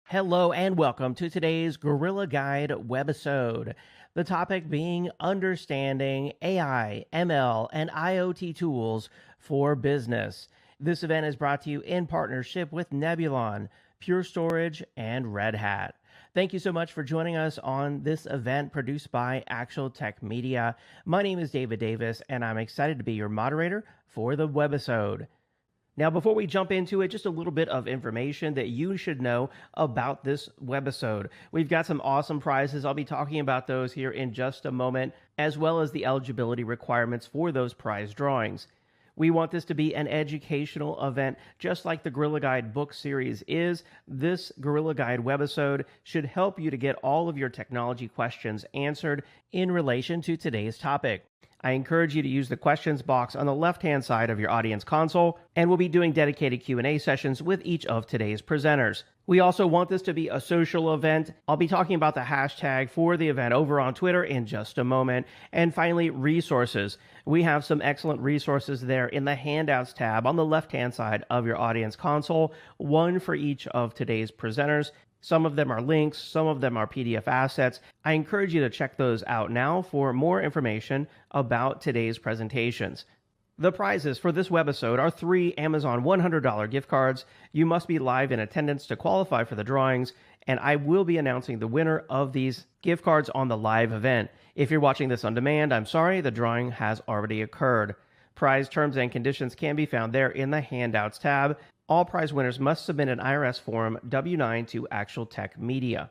Hello and welcome to today's Gorilla Guide webisode. The topic being understanding AI, ML, and IoT tools for business. This event is brought to you in partnership with Nebulon, Pure Storage, and Red Hat. Thank you so much for joining us on this event produced by Actual Tech Media. My name is David Davis, and I'm excited to be your moderator for the webisode. Now, before we jump into it, just a little bit of information that you should know about this webisode. We've got some awesome prizes. I'll be talking about those here in just a moment, as well as the eligibility requirements for those prize drawings. We want this to be an educational event, just like the Gorilla Guide book series is. This Gorilla Guide webisode should help you to get all of your technology questions answered in relation to today's topic. I encourage you to use the questions box on the left-hand side of your audience console, and we'll be doing dedicated Q&A sessions with each of today's presenters. We also want this to be a social event. I'll be talking about the hashtag for the event over on Twitter in just a moment. And finally, resources. We have some excellent resources there in the handouts tab on the left-hand side of your audience console, one for each of today's presenters. Some of them are links, some of them are PDF assets. I encourage you to check those out now for more information about today's presentations. The prizes for this webisode are 3 Amazon $100 gift cards. You must be live in attendance to qualify for the drawings, and I will be announcing the winner of these gift cards on the live event. If you're watching this on demand, I'm sorry, the drawing has already occurred. Prize terms and conditions can be found there in the handouts tab. All prize winners must submit an IRS Form W-9 to Actual Tech Media.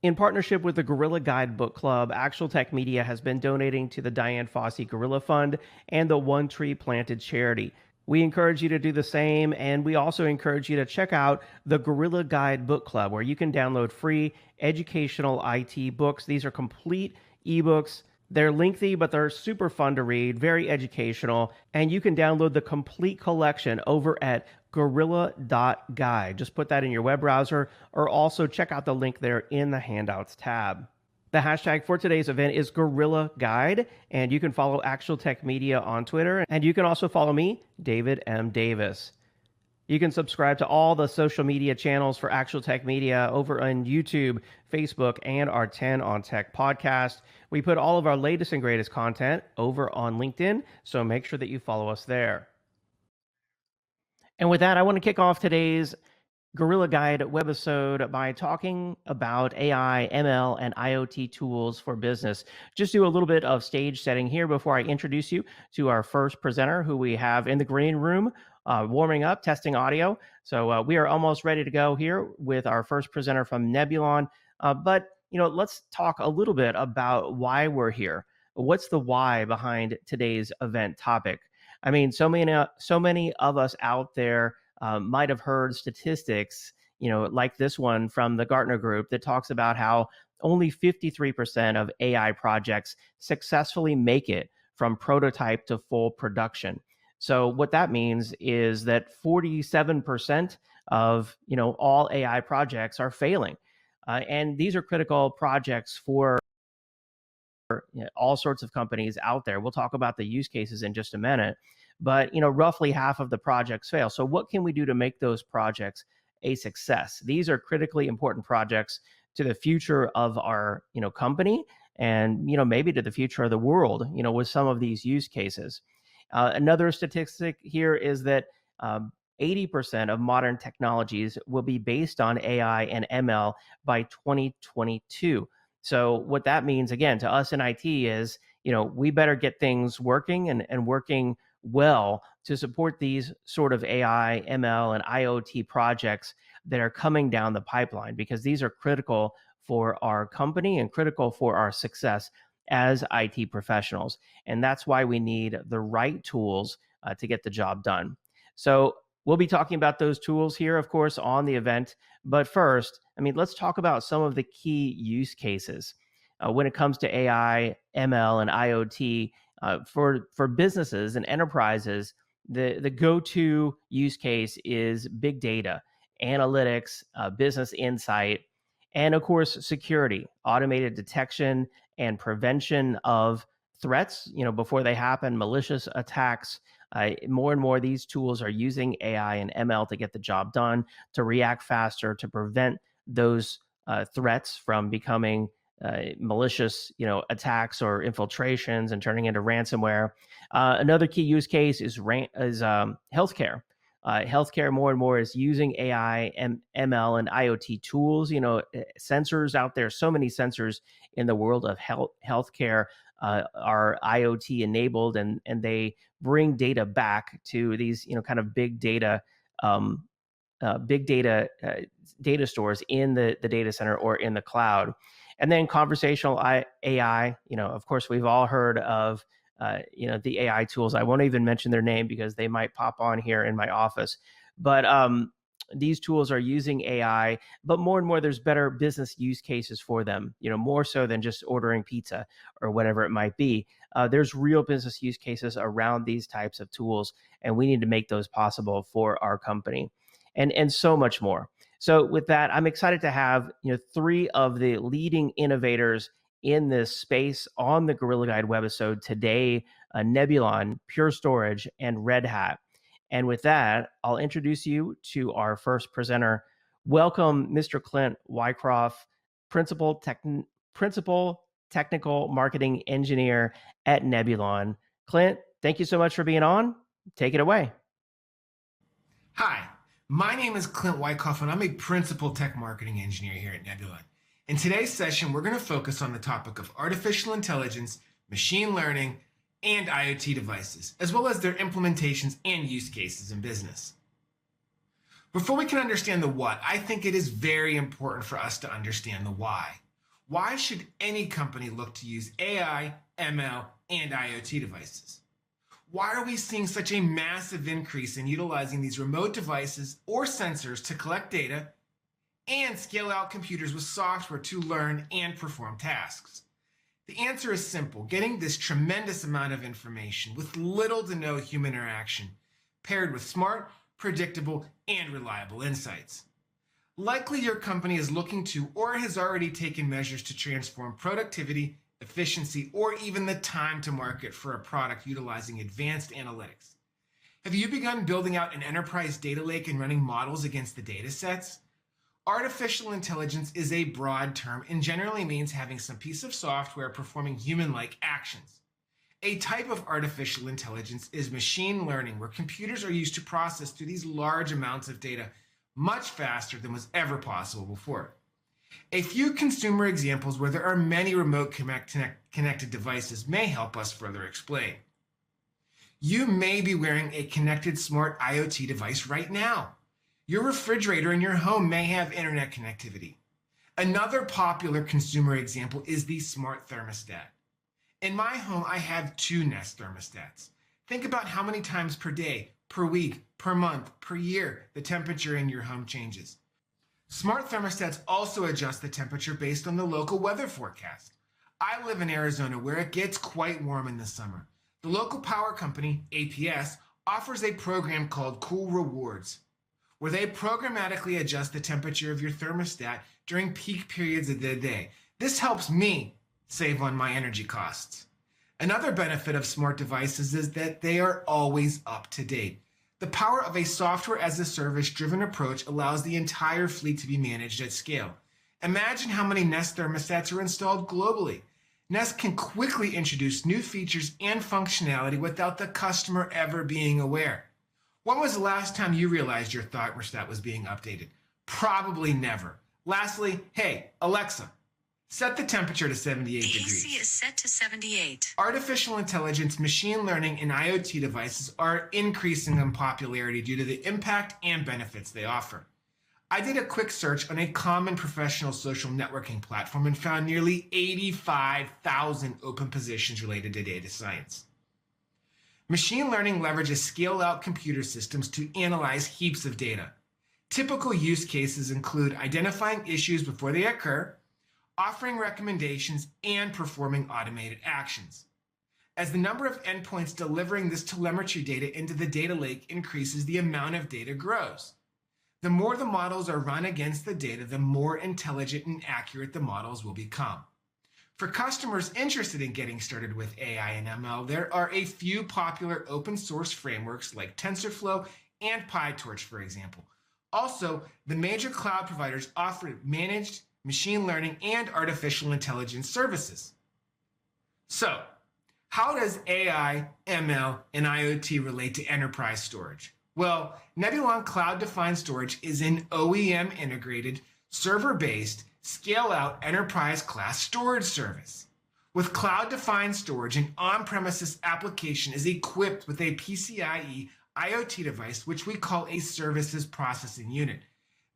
In partnership with the Gorilla Guide Book Club, Actual Tech Media has been donating to the Diane Fossey Gorilla Fund and the One Tree Planted charity. We encourage you to do the same, and we also encourage you to check out the Gorilla Guide Book Club, where you can download free educational IT books. These are complete ebooks. They're lengthy, but they're super fun to read, very educational, and you can download the complete collection over at gorilla.guide. Just put that in your web browser, or also check out the link there in the handouts tab. The hashtag for today's event is Gorilla Guide, and you can follow Actual Tech Media on Twitter, and you can also follow me, David M. Davis. You can subscribe to all the social media channels for Actual Tech Media over on YouTube, Facebook, and our 10 on Tech podcast. We put all of our latest and greatest content over on LinkedIn, so make sure that you follow us there. And with that, I want to kick off today's Gorilla Guide webisode by talking about AI, ML, and IoT tools for business. Just do a little bit of stage setting here before I introduce you to our first presenter, who we have in the green room, warming up, testing audio. So we are almost ready to go here with our first presenter from Nebulon. But let's talk a little bit about why we're here. What's the why behind today's event topic? I mean, so many of us out there might have heard statistics, like this one from the Gartner Group that talks about how only 53% of AI projects successfully make it from prototype to full production. So what that means is that 47% of all AI projects are failing, and these are critical projects for all sorts of companies out there. We'll talk about the use cases in just a minute, but roughly half of the projects fail. So what can we do to make those projects a success? These are critically important projects to the future of our company, and maybe to the future of the world, with some of these use cases. Another statistic here is that 80% of modern technologies will be based on AI and ML by 2022. So what that means, again, to us in IT is, we better get things working and working well to support these sort of AI, ML, and IoT projects that are coming down the pipeline, because these are critical for our company and critical for our success as IT professionals. And that's why we need the right tools to get the job done. So we'll be talking about those tools here, of course, on the event. But first, let's talk about some of the key use cases when it comes to AI, ML, and IoT for businesses and enterprises. The go-to use case is big data, analytics, business insight, and of course, security, automated detection and prevention of threats, before they happen, malicious attacks. More and more, these tools are using AI and ML to get the job done, to react faster, to prevent those threats from becoming malicious, attacks or infiltrations and turning into ransomware. Another key use case is healthcare. Healthcare more and more is using AI, ML, and IoT tools. Sensors out there, so many sensors in the world of healthcare are IoT enabled, and they bring data back to these, kind of um, big data data stores in the data center or in the cloud. And then conversational AI, of course, we've all heard of the AI tools. I won't even mention their name because they might pop on here in my office. But these tools are using AI, but more and more there's better business use cases for them, more so than just ordering pizza or whatever it might be. There's real business use cases around these types of tools, and we need to make those possible for our company, and so much more. So with that, I'm excited to have three of the leading innovators in this space on the Gorilla Guide webisode today: Nebulon, Pure Storage, and Red Hat. And with that, I'll introduce you to our first presenter. Welcome, Mr. Clint Wyckoff, Principal Technical Marketing Engineer at Nebulon. Clint, thank you so much for being on. Take it away. Hi, my name is Clint Wyckoff, and I'm a Principal Tech Marketing Engineer here at Nebulon. In today's session, we're going to focus on the topic of artificial intelligence, machine learning, and IoT devices, as well as their implementations and use cases in business. Before we can understand the what, I think it is very important for us to understand the why. Why should any company look to use AI, ML, and IoT devices? Why are we seeing such a massive increase in utilizing these remote devices or sensors to collect data and scale out computers with software to learn and perform tasks? The answer is simple: getting this tremendous amount of information with little to no human interaction, paired with smart, predictable, and reliable insights. Likely your company is looking to or has already taken measures to transform productivity, efficiency, or even the time to market for a product utilizing advanced analytics. Have you begun building out an enterprise data lake and running models against the data sets? Artificial intelligence is a broad term and generally means having some piece of software performing human-like actions. A type of artificial intelligence is machine learning, where computers are used to process through these large amounts of data much faster than was ever possible before. A few consumer examples where there are many remote connected devices may help us further explain. You may be wearing a connected smart IoT device right now. Your refrigerator in your home may have internet connectivity. Another popular consumer example is the smart thermostat. In my home, I have two Nest thermostats. Think about how many times per day, per week, per month, per year the temperature in your home changes. Smart thermostats also adjust the temperature based on the local weather forecast. I live in Arizona, where it gets quite warm in the summer. The local power company, APS, offers a program called Cool Rewards, where they programmatically adjust the temperature of your thermostat during peak periods of the day. This helps me save on my energy costs. Another benefit of smart devices is that they are always up to date. The power of a software-as-a-service driven approach allows the entire fleet to be managed at scale. Imagine how many Nest thermostats are installed globally. Nest can quickly introduce new features and functionality without the customer ever being aware. When was the last time you realized your thermostat was being updated? Probably never. Lastly, hey, Alexa, set the temperature to 78 degrees. The AC is set to 78. Artificial intelligence, machine learning, and IoT devices are increasing in popularity due to the impact and benefits they offer. I did a quick search on a common professional social networking platform and found nearly 85,000 open positions related to data science. Machine learning leverages scaled-out computer systems to analyze heaps of data. Typical use cases include identifying issues before they occur, offering recommendations, and performing automated actions. As the number of endpoints delivering this telemetry data into the data lake increases, the amount of data grows. The more the models are run against the data, the more intelligent and accurate the models will become. For customers interested in getting started with AI and ML, there are a few popular open source frameworks like TensorFlow and PyTorch, for example. Also, the major cloud providers offer managed machine learning and artificial intelligence services. So, how does AI, ML, and IoT relate to enterprise storage? Well, Nebulon Cloud-Defined Storage is an OEM-integrated, server-based, scale-out enterprise-class storage service. With cloud-defined storage, an on-premises application is equipped with a PCIe IoT device, which we call a services processing unit.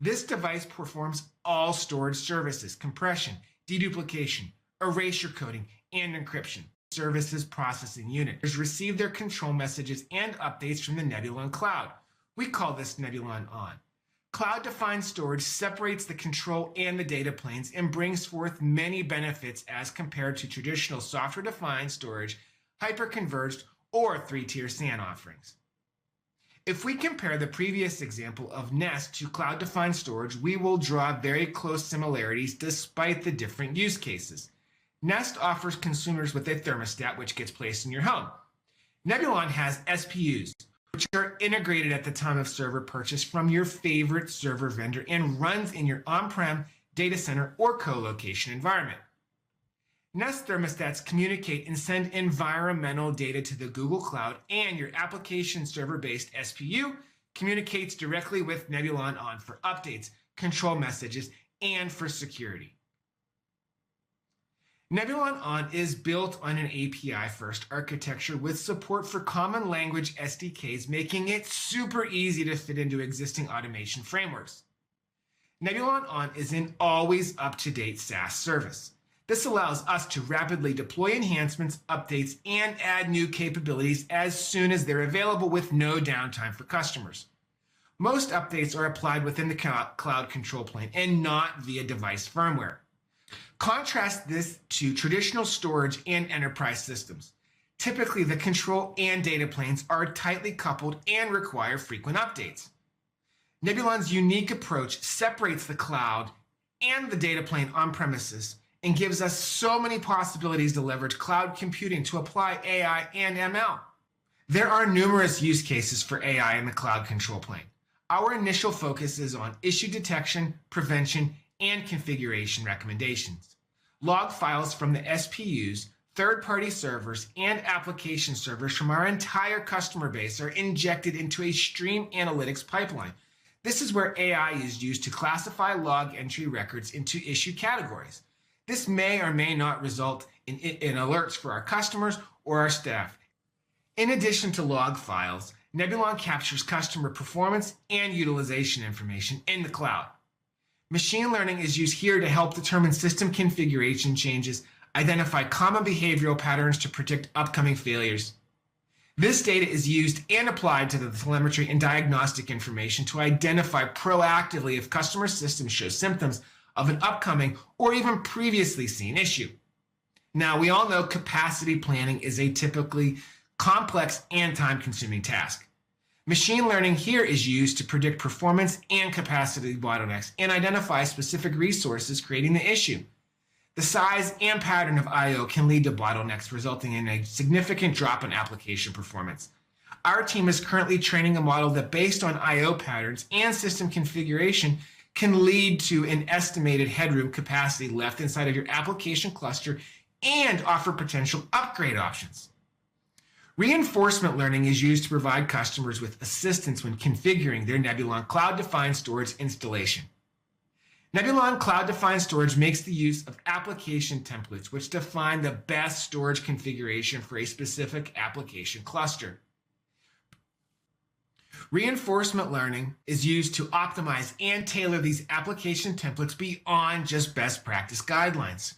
This device performs all storage services: compression, deduplication, erasure coding, and encryption. Services processing unit receive their control messages and updates from the Nebulon cloud. We call this Nebulon On. Cloud-defined storage separates the control and the data planes and brings forth many benefits as compared to traditional software-defined storage, hyper-converged, or three-tier SAN offerings. If we compare the previous example of Nest to cloud-defined storage, we will draw very close similarities despite the different use cases. Nest offers consumers with a thermostat which gets placed in your home. Nebulon has SPUs, which are integrated at the time of server purchase from your favorite server vendor and runs in your on-prem, data center, or co-location environment. Nest thermostats communicate and send environmental data to the Google Cloud, and your application server-based SPU communicates directly with Nebulon On for updates, control messages, and for security. Nebulon On is built on an API-first architecture with support for common language SDKs, making it super easy to fit into existing automation frameworks. Nebulon On is an always up-to-date SaaS service. This allows us to rapidly deploy enhancements, updates, and add new capabilities as soon as they're available with no downtime for customers. Most updates are applied within the cloud control plane and not via device firmware. Contrast this to traditional storage and enterprise systems. Typically, the control and data planes are tightly coupled and require frequent updates. Nebulon's unique approach separates the cloud and the data plane on premises and gives us so many possibilities to leverage cloud computing to apply AI and ML. There are numerous use cases for AI in the cloud control plane. Our initial focus is on issue detection, prevention, and configuration recommendations. Log files from the SPUs, third-party servers, and application servers from our entire customer base are injected into a stream analytics pipeline. This is where AI is used to classify log entry records into issue categories. This may or may not result in alerts for our customers or our staff. In addition to log files, Nebulon captures customer performance and utilization information in the cloud. Machine learning is used here to help determine system configuration changes, identify common behavioral patterns to predict upcoming failures. This data is used and applied to the telemetry and diagnostic information to identify proactively if customer systems show symptoms of an upcoming or even previously seen issue. Now, we all know capacity planning is a typically complex and time-consuming task. Machine learning here is used to predict performance and capacity bottlenecks and identify specific resources creating the issue. The size and pattern of I/O can lead to bottlenecks, resulting in a significant drop in application performance. Our team is currently training a model that, based on I/O patterns and system configuration, can lead to an estimated headroom capacity left inside of your application cluster and offer potential upgrade options. Reinforcement learning is used to provide customers with assistance when configuring their Nebulon Cloud-Defined Storage installation. Nebulon Cloud-Defined Storage makes the use of application templates which define the best storage configuration for a specific application cluster. Reinforcement learning is used to optimize and tailor these application templates beyond just best practice guidelines.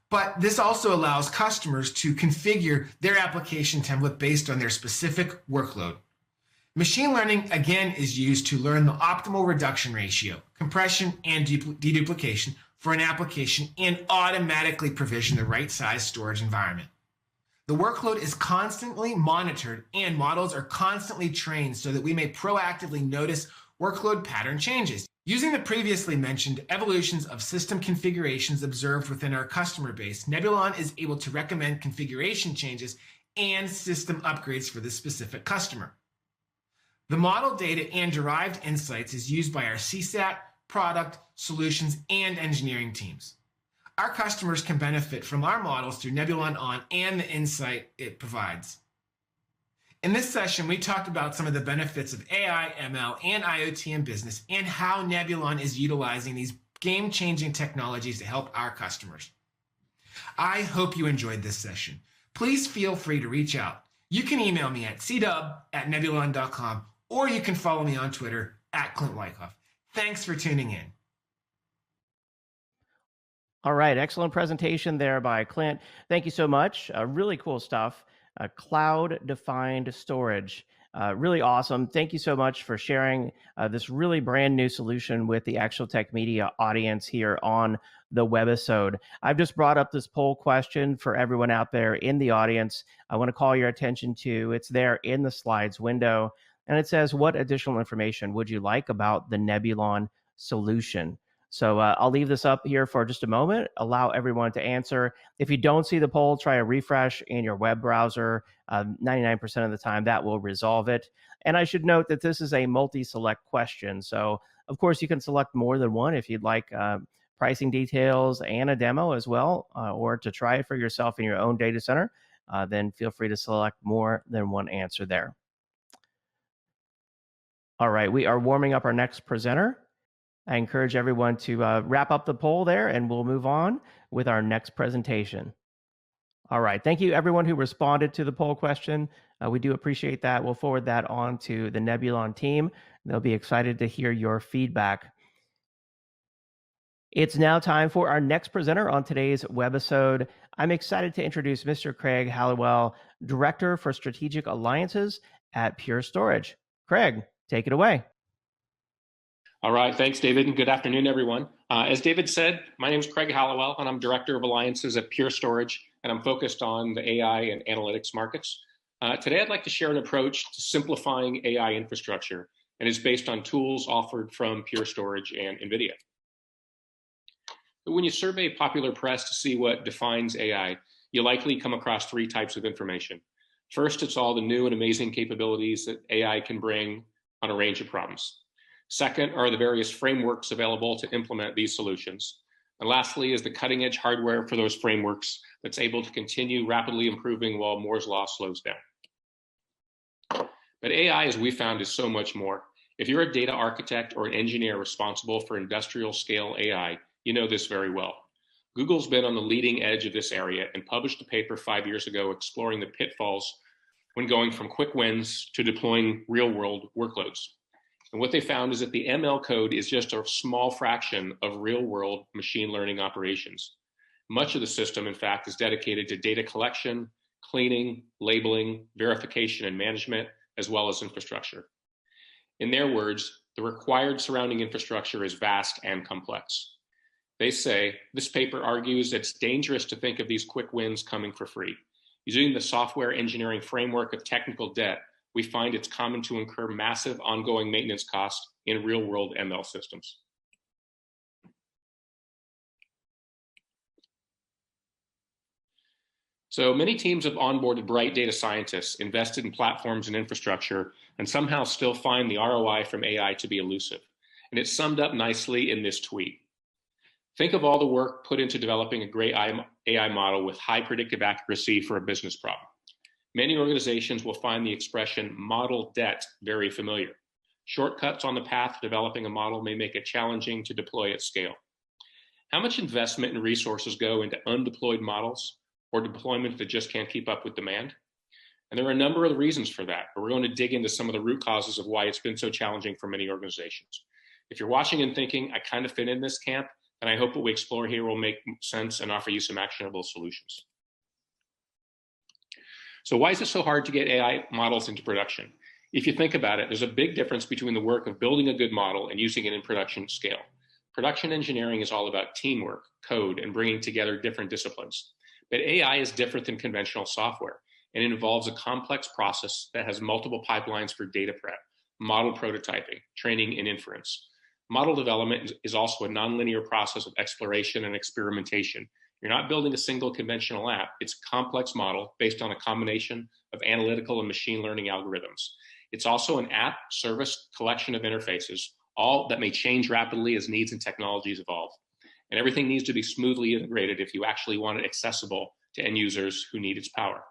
But this also allows customers to configure their application template based on their specific workload. Machine learning, again, is used to learn the optimal reduction ratio, compression, and deduplication for an application and automatically provision the right size storage environment. The workload is constantly monitored and models are constantly trained so that we may proactively notice workload pattern changes. Using the previously mentioned evolutions of system configurations observed within our customer base, Nebulon is able to recommend configuration changes and system upgrades for this specific customer. The model data and derived insights is used by our CSAT, product, solutions, and engineering teams. Our customers can benefit from our models through Nebulon On and the insight it provides. In this session, we talked about some of the benefits of AI, ML, and IoT in business and how Nebulon is utilizing these game-changing technologies to help our customers. I hope you enjoyed this session. Please feel free to reach out. You can email me at cdub@nebulon.com, or you can follow me on Twitter @ClintWyckoff. Thanks for tuning in. All right, excellent presentation there by Clint. Thank you so much. Really cool stuff. Cloud-defined storage. Really awesome. Thank you so much for sharing this really brand new solution with the Actual Tech Media audience here on the webisode. I've just brought up this poll question for everyone out there in the audience. I want to call your attention to, it's there in the slides window, and it says, what additional information would you like about the Nebulon solution? So I'll leave this up here for just a moment, allow everyone to answer. If you don't see the poll, try a refresh in your web browser. 99% of the time, that will resolve it. And I should note that this is a multi-select question. So, of course, you can select more than one if you'd like pricing details and a demo as well, or to try it for yourself in your own data center. Then feel free to select more than one answer there. All right, we are warming up our next presenter. I encourage everyone to wrap up the poll there, and we'll move on with our next presentation. All right, thank you everyone who responded to the poll question. We do appreciate that. We'll forward that on to the Nebulon team. They'll be excited to hear your feedback. It's now time for our next presenter on today's webisode. I'm excited to introduce Mr. Craig Halliwell, Director for Strategic Alliances at Pure Storage. Craig, take it away. All right, thanks, David, and good afternoon, everyone. As David said, my name is Craig Halliwell, and I'm Director of Alliances at Pure Storage, and I'm focused on the AI and analytics markets. Today, I'd like to share an approach to simplifying AI infrastructure, and it's based on tools offered from Pure Storage and NVIDIA. When you survey popular press to see what defines AI, you likely come across three types of information. First, it's all the new and amazing capabilities that AI can bring on a range of problems. Second are the various frameworks available to implement these solutions. And lastly is the cutting edge hardware for those frameworks that's able to continue rapidly improving while Moore's law slows down. But AI, as we found, is so much more. If you're a data architect or an engineer responsible for industrial scale AI, you know this very well. Google's been on the leading edge of this area and published a paper 5 years ago exploring the pitfalls when going from quick wins to deploying real world workloads. And what they found is that the ML code is just a small fraction of real-world machine learning operations. Much of the system, in fact, is dedicated to data collection, cleaning, labeling, verification, and management, as well as infrastructure. In their words, the required surrounding infrastructure is vast and complex. They say, this paper argues that it's dangerous to think of these quick wins coming for free. Using the software engineering framework of technical debt, we find it's common to incur massive ongoing maintenance costs in real-world ML systems. So many teams have onboarded bright data scientists, invested in platforms and infrastructure, and somehow still find the ROI from AI to be elusive. And it's summed up nicely in this tweet. Think of all the work put into developing a great AI model with high predictive accuracy for a business problem. Many organizations will find the expression model debt very familiar. Shortcuts on the path to developing a model may make it challenging to deploy at scale. How much investment and resources go into undeployed models or deployment that just can't keep up with demand? And there are a number of reasons for that, but we're going to dig into some of the root causes of why it's been so challenging for many organizations. If you're watching and thinking, I kind of fit in this camp, then I hope what we explore here will make sense and offer you some actionable solutions. So why is it so hard to get AI models into production? If you think about it, there's a big difference between the work of building a good model and using it in production scale. Production engineering is all about teamwork, code, and bringing together different disciplines. But AI is different than conventional software, and it involves a complex process that has multiple pipelines for data prep, model prototyping, training, and inference. Model development is also a nonlinear process of exploration and experimentation. You're not building a single conventional app. It's a complex model based on a combination of analytical and machine learning algorithms. It's also an app, service, collection of interfaces, all that may change rapidly as needs and technologies evolve. And everything needs to be smoothly integrated if you actually want it accessible to end users who need its power.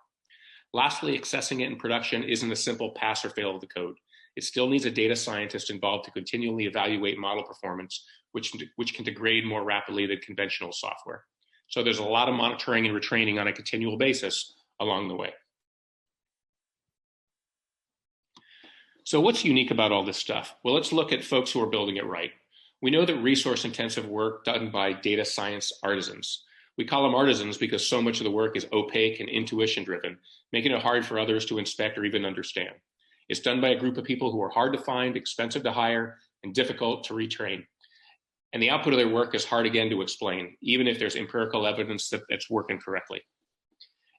Lastly, accessing it in production isn't a simple pass or fail of the code. It still needs a data scientist involved to continually evaluate model performance, which can degrade more rapidly than conventional software. So there's a lot of monitoring and retraining on a continual basis along the way. So what's unique about all this stuff? Well, let's look at folks who are building it right. We know that resource-intensive work done by data science artisans. We call them artisans because so much of the work is opaque and intuition-driven, making it hard for others to inspect or even understand. It's done by a group of people who are hard to find, expensive to hire, and difficult to retrain. And the output of their work is hard again to explain, even if there's empirical evidence that it's working correctly.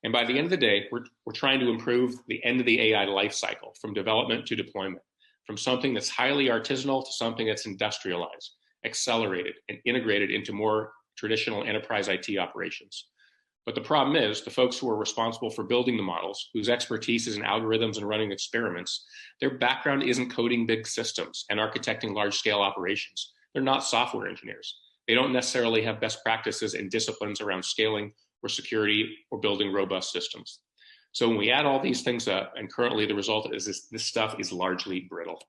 And by the end of the day, we're trying to improve the end of the AI life cycle, from development to deployment, from something that's highly artisanal to something that's industrialized, accelerated, and integrated into more traditional enterprise IT operations. But the problem is, the folks who are responsible for building the models, whose expertise is in algorithms and running experiments, their background isn't coding big systems and architecting large-scale operations. They're not software engineers. They don't necessarily have best practices and disciplines around scaling or security or building robust systems. So when we add all these things up, and currently the result is this stuff is largely brittle.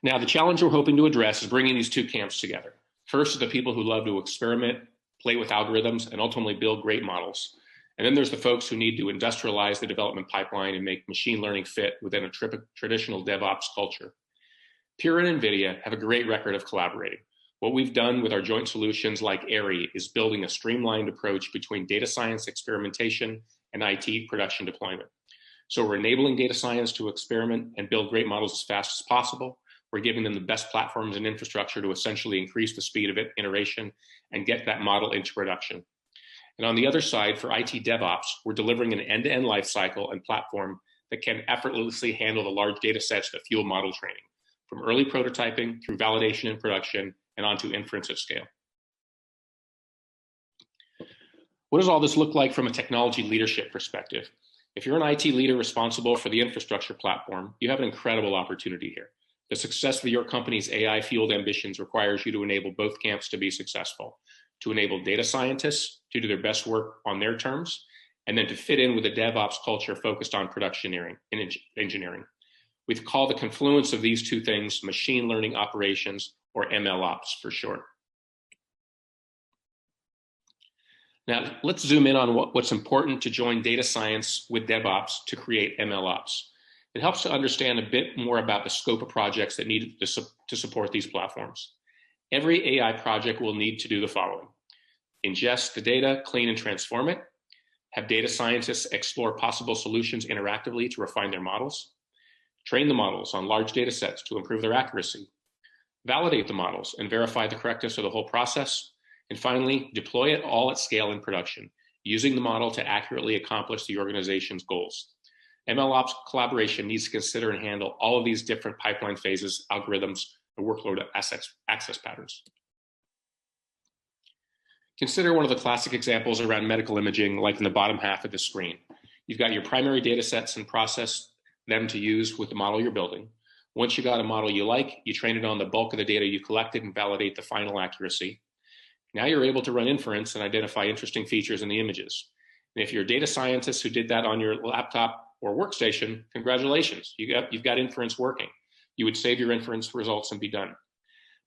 Now, the challenge we're hoping to address is bringing these two camps together. First are the people who love to experiment, play with algorithms, and ultimately build great models. And then there's the folks who need to industrialize the development pipeline and make machine learning fit within a traditional DevOps culture. Pure and NVIDIA have a great record of collaborating. What we've done with our joint solutions like AIRI is building a streamlined approach between data science experimentation and IT production deployment. So we're enabling data science to experiment and build great models as fast as possible. We're giving them the best platforms and infrastructure to essentially increase the speed of iteration and get that model into production. And on the other side, for IT DevOps, we're delivering an end-to-end lifecycle and platform that can effortlessly handle the large data sets that fuel model training, from early prototyping through validation and production and onto inference at scale. What does all this look like from a technology leadership perspective? If you're an IT leader responsible for the infrastructure platform, you have an incredible opportunity here. The success of your company's AI-fueled ambitions requires you to enable both camps to be successful, to enable data scientists to do their best work on their terms, and then to fit in with a DevOps culture focused on production engineering. We call the confluence of these two things machine learning operations, or MLOps for short. Now, let's zoom in on what's important to join data science with DevOps to create MLOps. It helps to understand a bit more about the scope of projects that need to support these platforms. Every AI project will need to do the following: ingest the data, clean and transform it, have data scientists explore possible solutions interactively to refine their models, train the models on large data sets to improve their accuracy, validate the models and verify the correctness of the whole process, and finally, deploy it all at scale in production, using the model to accurately accomplish the organization's goals. MLOps collaboration needs to consider and handle all of these different pipeline phases, algorithms, and workload access patterns. Consider one of the classic examples around medical imaging, like in the bottom half of the screen. You've got your primary data sets and process them to use with the model you're building. Once you got a model you like, you train it on the bulk of the data you collected and validate the final accuracy. Now you're able to run inference and identify interesting features in the images. And if you're a data scientist who did that on your laptop or workstation, congratulations, you've got inference working. You would save your inference results and be done.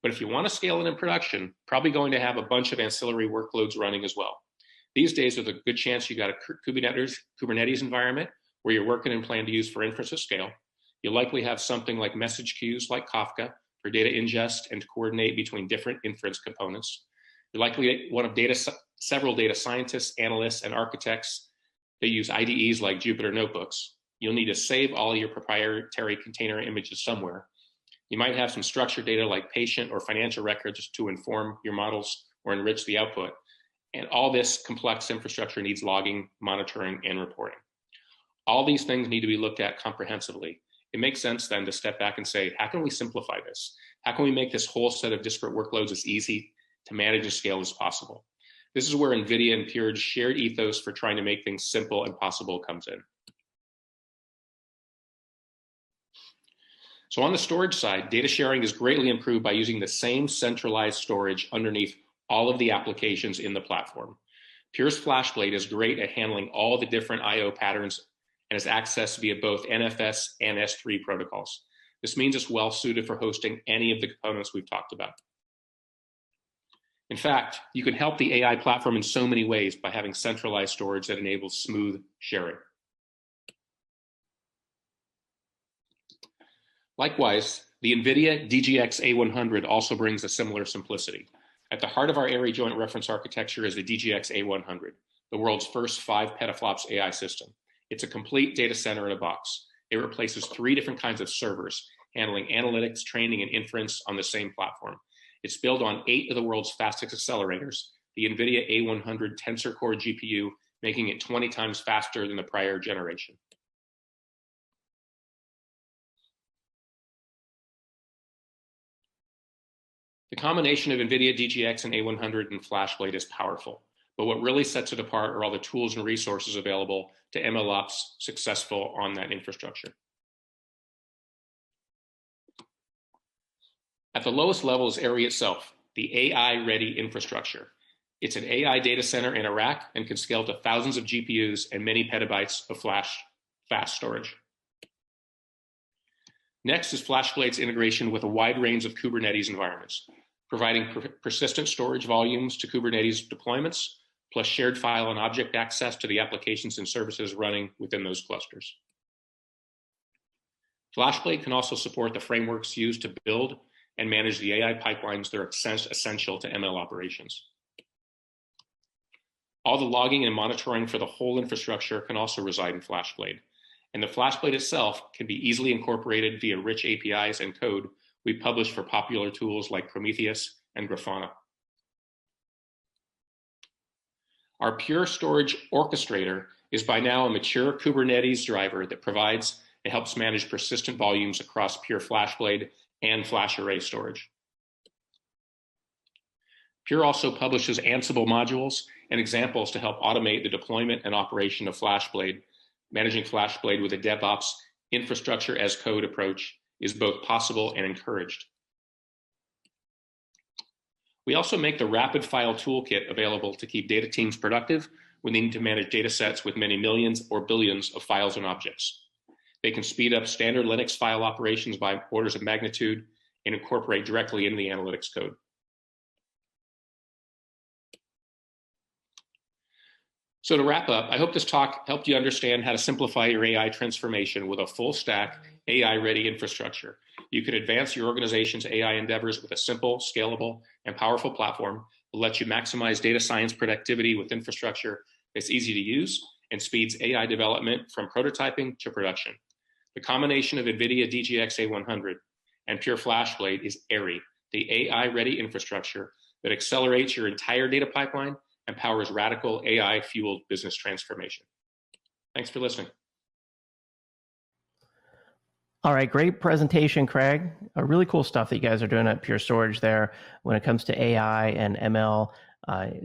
But if you want to scale it in production, probably going to have a bunch of ancillary workloads running as well. These days, there's a good chance you got a Kubernetes environment where you're working and plan to use for inference at scale. You'll likely have something like message queues like Kafka for data ingest and to coordinate between different inference components. You're likely one of several data scientists, analysts, and architects that use IDEs like Jupyter Notebooks. You'll need to save all your proprietary container images somewhere. You might have some structured data like patient or financial records to inform your models or enrich the output. And all this complex infrastructure needs logging, monitoring, and reporting. All these things need to be looked at comprehensively. It makes sense then to step back and say, how can we simplify this? How can we make this whole set of disparate workloads as easy to manage and scale as possible? This is where NVIDIA and Pure's shared ethos for trying to make things simple and possible comes in. So on the storage side, data sharing is greatly improved by using the same centralized storage underneath all of the applications in the platform. Pure's FlashBlade is great at handling all the different I/O patterns and is accessed via both NFS and S3 protocols. This means it's well suited for hosting any of the components we've talked about. In fact, you can help the AI platform in so many ways by having centralized storage that enables smooth sharing. Likewise, the NVIDIA DGX A100 also brings a similar simplicity. At the heart of our ARRI joint reference architecture is the DGX A100, the world's first 5 petaflops AI system. It's a complete data center in a box. It replaces 3 different kinds of servers, handling analytics, training, and inference on the same platform. It's built on 8 of the world's fastest accelerators, the NVIDIA A100 Tensor Core GPU, making it 20 times faster than the prior generation. The combination of NVIDIA DGX and A100 and FlashBlade is powerful, but what really sets it apart are all the tools and resources available to MLOps successful on that infrastructure. At the lowest level is ARRI itself, the AI-ready infrastructure. It's an AI data center in a rack and can scale to thousands of GPUs and many petabytes of fast storage. Next is FlashBlade's integration with a wide range of Kubernetes environments, providing persistent storage volumes to Kubernetes deployments, plus shared file and object access to the applications and services running within those clusters. FlashBlade can also support the frameworks used to build and manage the AI pipelines that are essential to ML operations. All the logging and monitoring for the whole infrastructure can also reside in FlashBlade. And the FlashBlade itself can be easily incorporated via rich APIs and code we publish for popular tools like Prometheus and Grafana. Our Pure Storage Orchestrator is by now a mature Kubernetes driver that provides and helps manage persistent volumes across Pure FlashBlade and FlashArray storage. Pure also publishes Ansible modules and examples to help automate the deployment and operation of FlashBlade. Managing FlashBlade with a DevOps infrastructure as code approach is both possible and encouraged. We also make the RAPIDFILE toolkit available to keep data teams productive when they need to manage data sets with many millions or billions of files and objects. They can speed up standard Linux file operations by orders of magnitude and incorporate directly into the analytics code. So to wrap up, I hope this talk helped you understand how to simplify your AI transformation with a full stack AI-ready infrastructure. You can advance your organization's AI endeavors with a simple, scalable, and powerful platform that lets you maximize data science productivity with infrastructure that's easy to use and speeds AI development from prototyping to production. The combination of NVIDIA DGX A100 and Pure FlashBlade is ARRI, the AI-ready infrastructure that accelerates your entire data pipeline and powers radical AI-fueled business transformation. Thanks for listening. All right, great presentation, Craig. Really cool stuff that you guys are doing at Pure Storage there when it comes to AI and ML,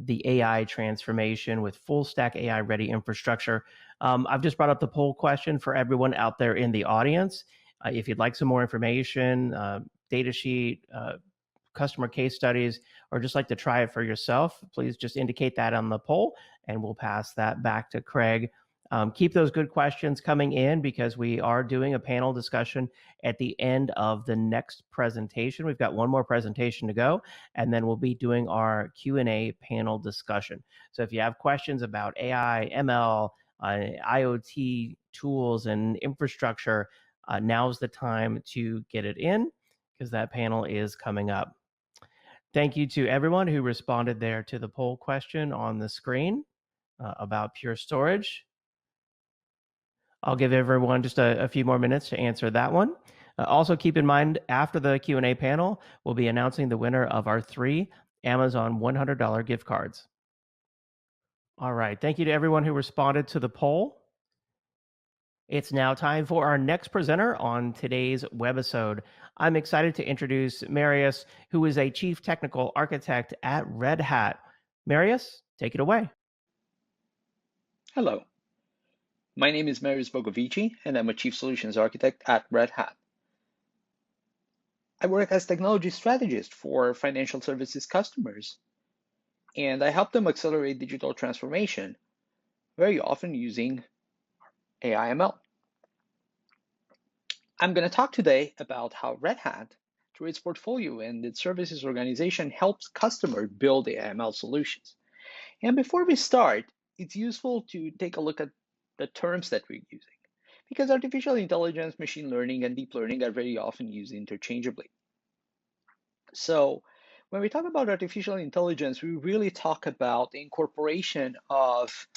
the AI transformation with full stack AI ready infrastructure. I've just brought up the poll question for everyone out there in the audience. If you'd like some more information, data sheet, customer case studies, or just like to try it for yourself, please just indicate that on the poll and we'll pass that back to Craig. Keep those good questions coming in because we are doing a panel discussion at the end of the next presentation. We've got one more presentation to go, and then we'll be doing our Q&A panel discussion. So if you have questions about AI, ML, IoT tools, and infrastructure, now's the time to get it in because that panel is coming up. Thank you to everyone who responded there to the poll question on the screen about Pure Storage. I'll give everyone just a few more minutes to answer that one. Also keep in mind, after the Q&A panel, we'll be announcing the winner of our 3 Amazon $100 gift cards. All right, thank you to everyone who responded to the poll. It's now time for our next presenter on today's webisode. I'm excited to introduce Marius, who is a Chief Technical Architect at Red Hat. Marius, take it away. Hello. My name is Marius Bogovici, and I'm a Chief Solutions Architect at Red Hat. I work as technology strategist for financial services customers, and I help them accelerate digital transformation, very often using AI/ML. I'm going to talk today about how Red Hat, through its portfolio and its services organization, helps customers build AI/ML solutions. And before we start, it's useful to take a look at the terms that we're using, because artificial intelligence, machine learning, and deep learning are very often used interchangeably. So when we talk about artificial intelligence, we really talk about the incorporation of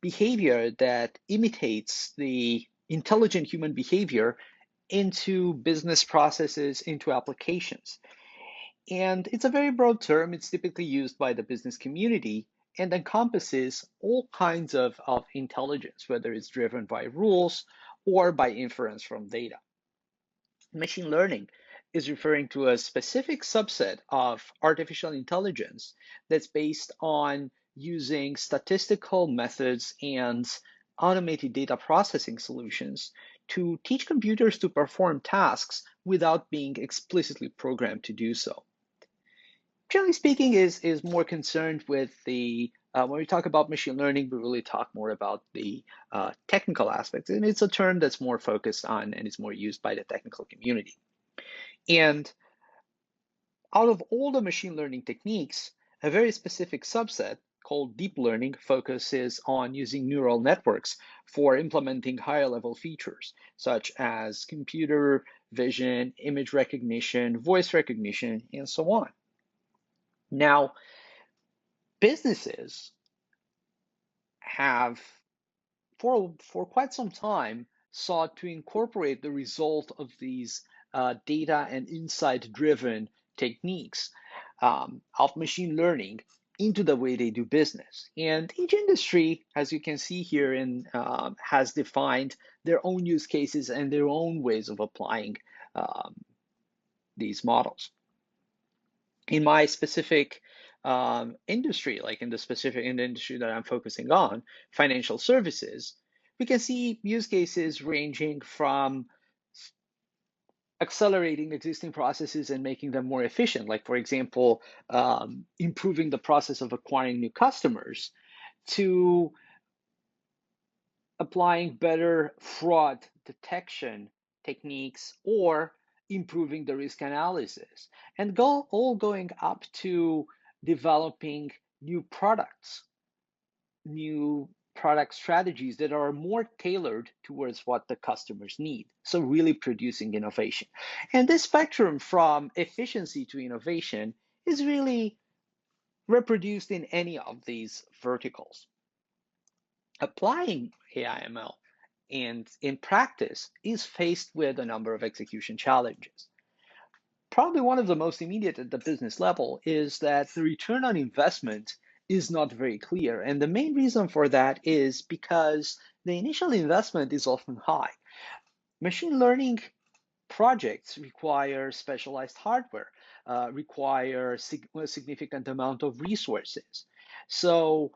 behavior that imitates the intelligent human behavior into business processes, into applications. And it's a very broad term. It's typically used by the business community and encompasses all kinds of intelligence, whether it's driven by rules or by inference from data. Machine learning is referring to a specific subset of artificial intelligence that's based on using statistical methods and automated data processing solutions to teach computers to perform tasks without being explicitly programmed to do so. Generally speaking, is more concerned with the when we talk about machine learning, we really talk more about the technical aspects, and it's a term that's more focused on and is more used by the technical community. And out of all the machine learning techniques, a very specific subset called deep learning focuses on using neural networks for implementing higher level features, such as computer vision, image recognition, voice recognition, and so on. Now, businesses have, for quite some time, sought to incorporate the result of these data and insight-driven techniques of machine learning into the way they do business. And each industry, as you can see here, has defined their own use cases and their own ways of applying these models. In my specific industry, like in the industry that I'm focusing on, financial services, we can see use cases ranging from accelerating existing processes and making them more efficient, like, for example, improving the process of acquiring new customers, to applying better fraud detection techniques or improving the risk analysis, and all going up to developing new product strategies that are more tailored towards what the customers need. So really producing innovation. And this spectrum from efficiency to innovation is really reproduced in any of these verticals. Applying AI/ML and in practice is faced with a number of execution challenges. Probably one of the most immediate at the business level is that the return on investment is not very clear. And the main reason for that is because the initial investment is often high. Machine learning projects require specialized hardware, require a significant amount of resources. So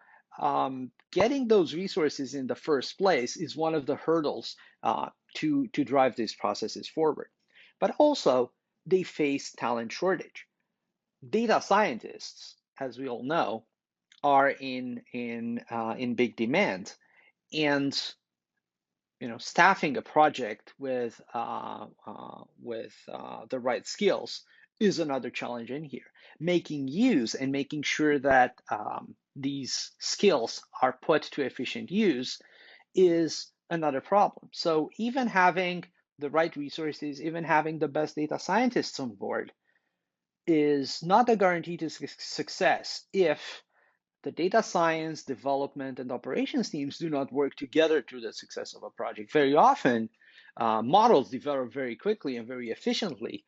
getting those resources in the first place is one of the hurdles to drive these processes forward. But also, they face talent shortage. Data scientists, as we all know, are in big demand, and staffing a project with the right skills is another challenge in here. Making use and making sure that these skills are put to efficient use is another problem. So even having the right resources, even having the best data scientists on board is not a guarantee to success if the data science, development, and operations teams do not work together to the success of a project. Very often, models develop very quickly and very efficiently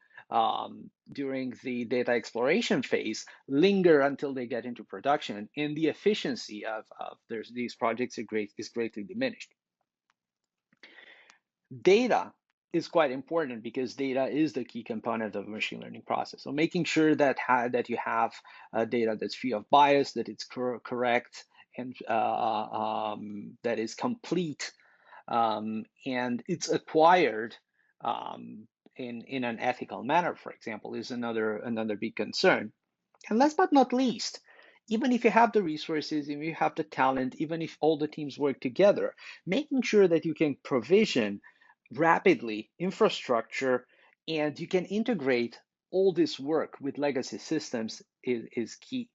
during the data exploration phase, linger until they get into production, and the efficiency of these projects is greatly diminished. Data is quite important because data is the key component of a machine learning process. So making sure that you have data that's free of bias, that it's correct, and that is complete, and it's acquired in an ethical manner, for example, is another big concern. And last but not least, even if you have the resources, if you have the talent, even if all the teams work together, making sure that you can provision rapidly infrastructure and you can integrate all this work with legacy systems is key.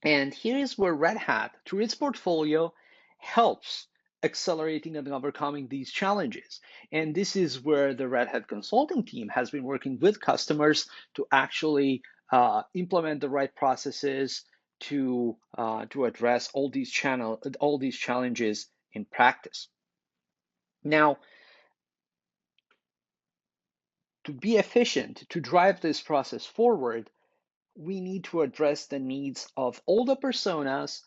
And here is where Red Hat, through its portfolio, helps accelerating and overcoming these challenges. And this is where the Red Hat consulting team has been working with customers to actually implement the right processes to address all these challenges in practice. Now, to be efficient, to drive this process forward, we need to address the needs of all the personas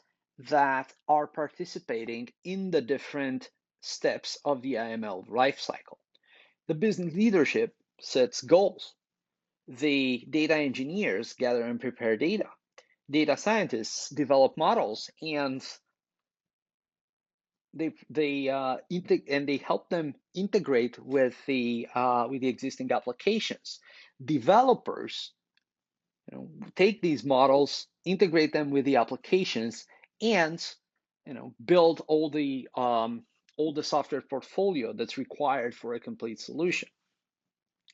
that are participating in the different steps of the IML lifecycle. The business leadership sets goals. The data engineers gather and prepare data. Data scientists develop models, and they help them integrate with the existing applications. Developers take these models, integrate them with the applications, and build all the software portfolio that's required for a complete solution.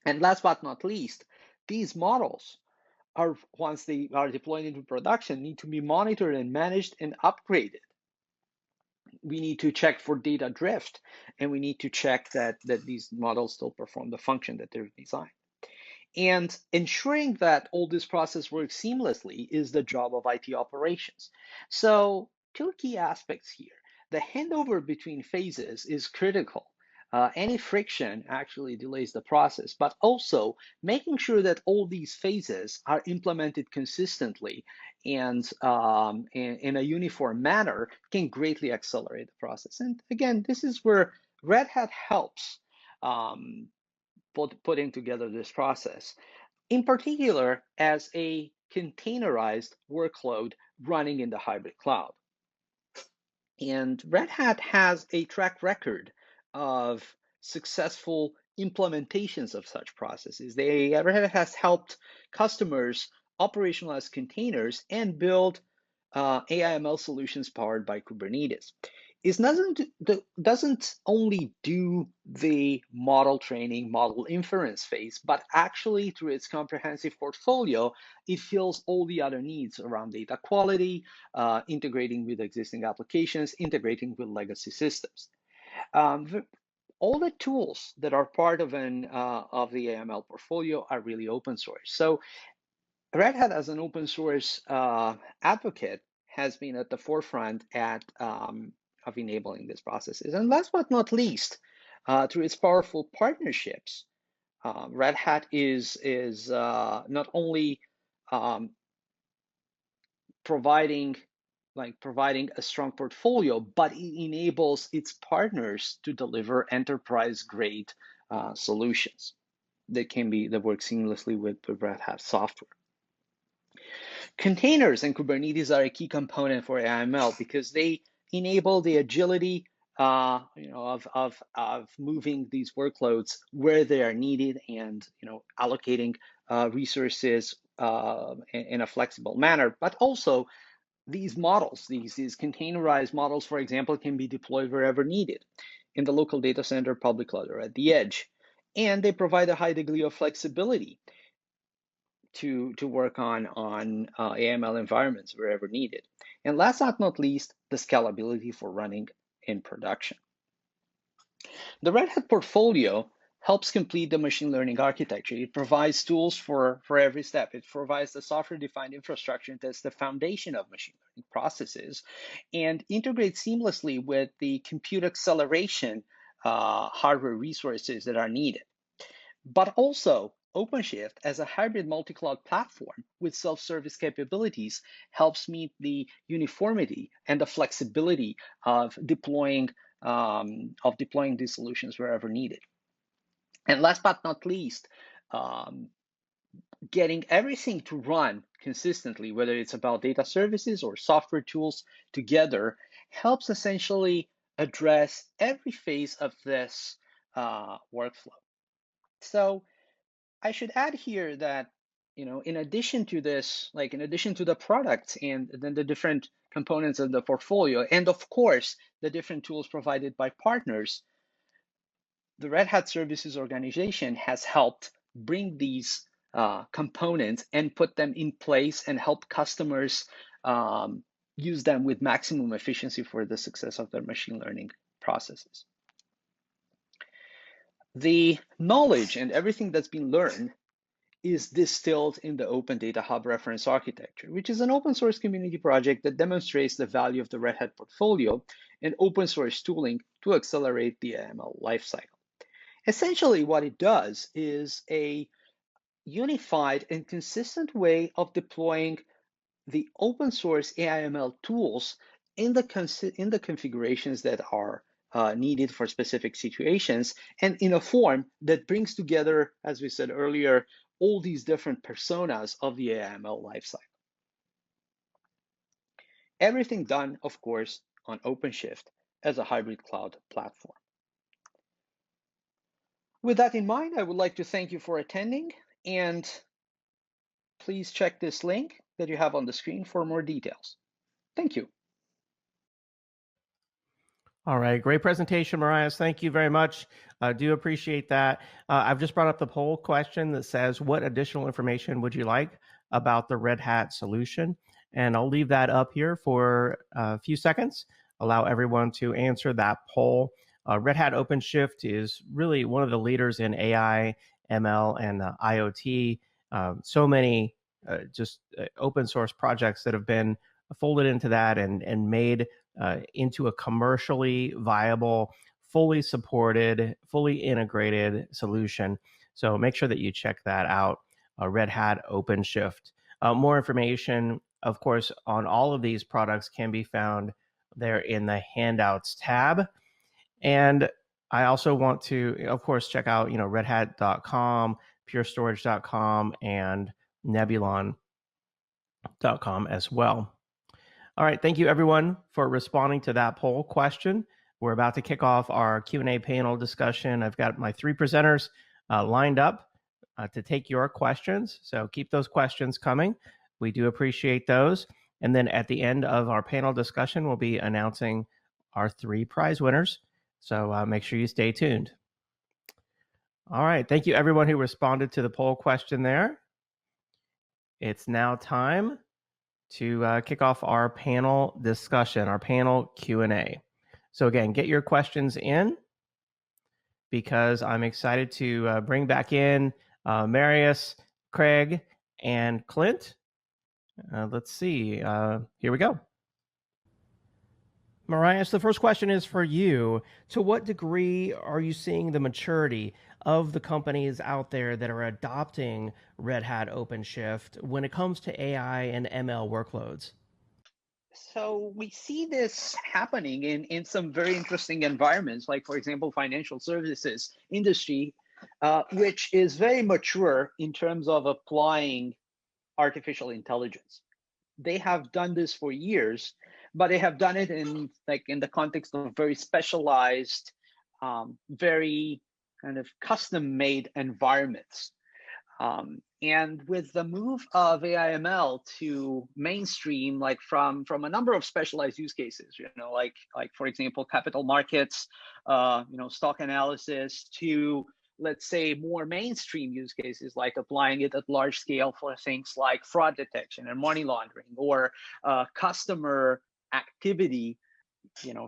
And last but not least, these models are, once they are deployed into production, need to be monitored and managed and upgraded. We need to check for data drift, and we need to check that these models still perform the function that they're designed. And ensuring that all this process works seamlessly is the job of IT operations. So two key aspects here. The handover between phases is critical. Any friction actually delays the process, but also making sure that all these phases are implemented consistently and in a uniform manner can greatly accelerate the process. And again, this is where Red Hat helps putting together this process, in particular as a containerized workload running in the hybrid cloud. And Red Hat has a track record of successful implementations of such processes. Red Hat has helped customers operationalize containers and build AI/ML solutions powered by Kubernetes. It doesn't only do the model training, model inference phase, but actually through its comprehensive portfolio, it fills all the other needs around data quality, integrating with existing applications, integrating with legacy systems. All the tools that are part of the AML portfolio are really open source. So Red Hat, as an open source advocate, has been at the forefront of enabling these processes. And last but not least, through its powerful partnerships, Red Hat is not only providing a strong portfolio, but it enables its partners to deliver enterprise-grade solutions that work seamlessly with Red Hat software. Containers and Kubernetes are a key component for AML because they enable the agility of moving these workloads where they are needed and allocating resources in a flexible manner. But also these models, these containerized models, for example, can be deployed wherever needed, in the local data center, public cloud, or at the edge. And they provide a high degree of flexibility to work on AML environments wherever needed. And last but not least, the scalability for running in production. The Red Hat portfolio helps complete the machine learning architecture. It provides tools for every step. It provides the software-defined infrastructure that's the foundation of machine learning processes and integrates seamlessly with the compute acceleration hardware resources that are needed. But also, OpenShift as a hybrid multi-cloud platform with self-service capabilities helps meet the uniformity and the flexibility of deploying these solutions wherever needed. And last but not least, getting everything to run consistently, whether it's about data services or software tools together, helps essentially address every phase of this workflow. So I should add here that, in addition to this, like in addition to the products and then the different components of the portfolio, and of course, the different tools provided by partners, the Red Hat Services Organization has helped bring these components and put them in place and help customers use them with maximum efficiency for the success of their machine learning processes. The knowledge and everything that's been learned is distilled in the Open Data Hub Reference Architecture, which is an open source community project that demonstrates the value of the Red Hat portfolio and open source tooling to accelerate the AML lifecycle. Essentially, what it does is a unified and consistent way of deploying the open source AI/ML tools in the configurations that are needed for specific situations, and in a form that brings together, as we said earlier, all these different personas of the AI/ML lifecycle. Everything done, of course, on OpenShift as a hybrid cloud platform. With that in mind, I would like to thank you for attending, and please check this link that you have on the screen for more details. Thank you. All right, great presentation, Marias. Thank you very much. I do appreciate that. I've just brought up the poll question that says, what additional information would you like about the Red Hat solution? And I'll leave that up here for a few seconds, allow everyone to answer that poll. Red Hat OpenShift is really one of the leaders in AI, ML, and IoT. So many open source projects that have been folded into that and made into a commercially viable, fully supported, fully integrated solution. So make sure that you check that out, Red Hat OpenShift. More information, of course, on all of these products can be found there in the Handouts tab. And I also want to, of course, check out, redhat.com, purestorage.com, and Nebulon.com as well. All right, thank you everyone for responding to that poll question. We're about to kick off our Q&A panel discussion. I've got my three presenters lined up to take your questions, so keep those questions coming. We do appreciate those. And then at the end of our panel discussion, we'll be announcing our three prize winners, so make sure you stay tuned. All right, thank you everyone who responded to the poll question there. It's now time to kick off our panel discussion, our panel Q&A. So again, get your questions in because I'm excited to bring back in Marius, Craig, and Clint. Let's see, here we go. Marius, the first question is for you. To what degree are you seeing the maturity of the companies out there that are adopting Red Hat OpenShift when it comes to AI and ML workloads? So we see this happening in some very interesting environments, like, for example, financial services industry, which is very mature in terms of applying artificial intelligence. They have done this for years, but they have done it in the context of very specialized, very kind of custom-made environments. And with the move of AI/ML to mainstream, like from a number of specialized use cases, like for example, capital markets, stock analysis, to, let's say, more mainstream use cases, like applying it at large scale for things like fraud detection and money laundering, or customer activity,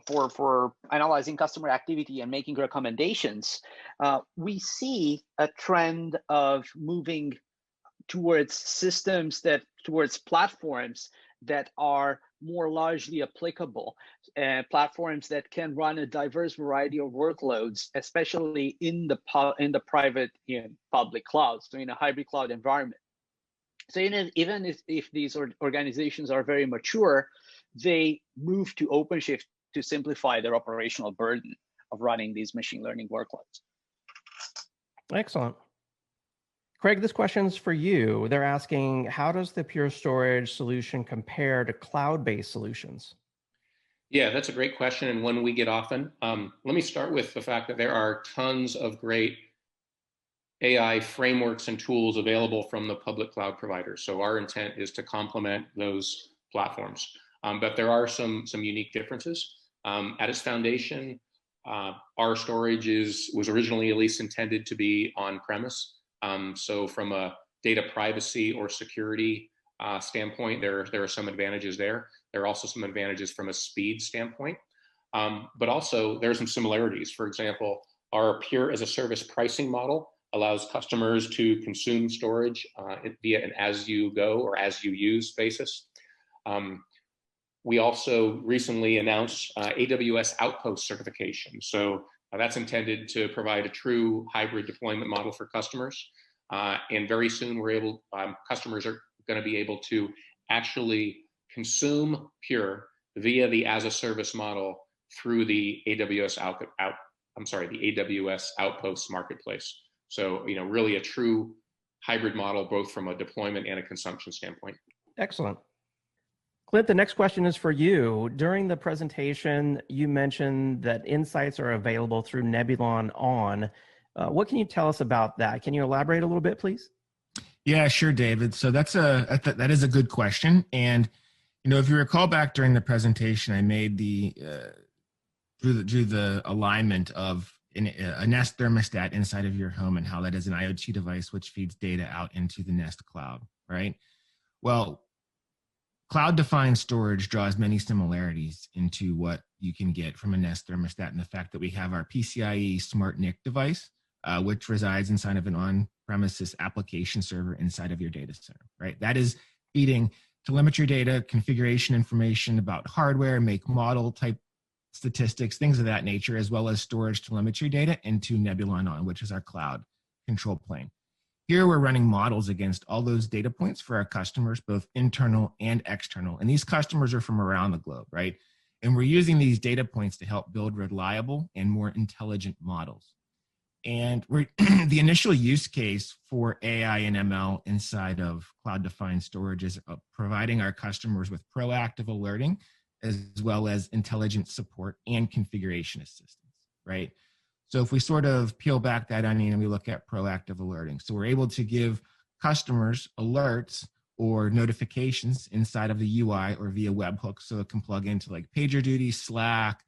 for analyzing customer activity and making recommendations. We see a trend of moving towards towards platforms that are more largely applicable, platforms that can run a diverse variety of workloads, especially in the private and public clouds, so in a hybrid cloud environment. So even if these organizations are very mature, they move to OpenShift to simplify their operational burden of running these machine learning workloads. Excellent. Craig, this question's for you. They're asking, how does the Pure Storage solution compare to cloud-based solutions? Yeah, that's a great question, and one we get often. Let me start with the fact that there are tons of great AI frameworks and tools available from the public cloud providers. So our intent is to complement those platforms. But there are some unique differences. At its foundation, our storage was originally at least intended to be on-premise. So from a data privacy or security standpoint, there are some advantages there. There are also some advantages from a speed standpoint. But also there are some similarities. For example, our Pure as a service pricing model allows customers to consume storage via an as-you-go or as-you-use basis. We also recently announced AWS Outpost certification. So that's intended to provide a true hybrid deployment model for customers. And very soon customers are going to be able to actually consume Pure via the as-a-service model through the AWS Outpost marketplace. So, really a true hybrid model, both from a deployment and a consumption standpoint. Excellent. Clint, the next question is for you. During the presentation, you mentioned that insights are available through Nebulon On. What can you tell us about that? Can you elaborate a little bit, please? Yeah, sure, David. So that is a good question. And, if you recall back during the presentation, I made drew the alignment of a Nest thermostat inside of your home and how that is an IoT device which feeds data out into the Nest cloud, right? Well, cloud-defined storage draws many similarities into what you can get from a Nest thermostat, and the fact that we have our PCIe Smart NIC device, which resides inside of an on-premises application server inside of your data center, right? That is feeding telemetry data, configuration information about hardware, make, model, type statistics, things of that nature, as well as storage telemetry data into Nebulon On, which is our cloud control plane. Here we're running models against all those data points for our customers, both internal and external. And these customers are from around the globe, right? And we're using these data points to help build reliable and more intelligent models. And the initial use case for AI and ML inside of cloud-defined storage is providing our customers with proactive alerting, as well as intelligent support and configuration assistance, right? So if we sort of peel back that onion and we look at proactive alerting, so we're able to give customers alerts or notifications inside of the UI or via webhook, so it can plug into like PagerDuty, Slack,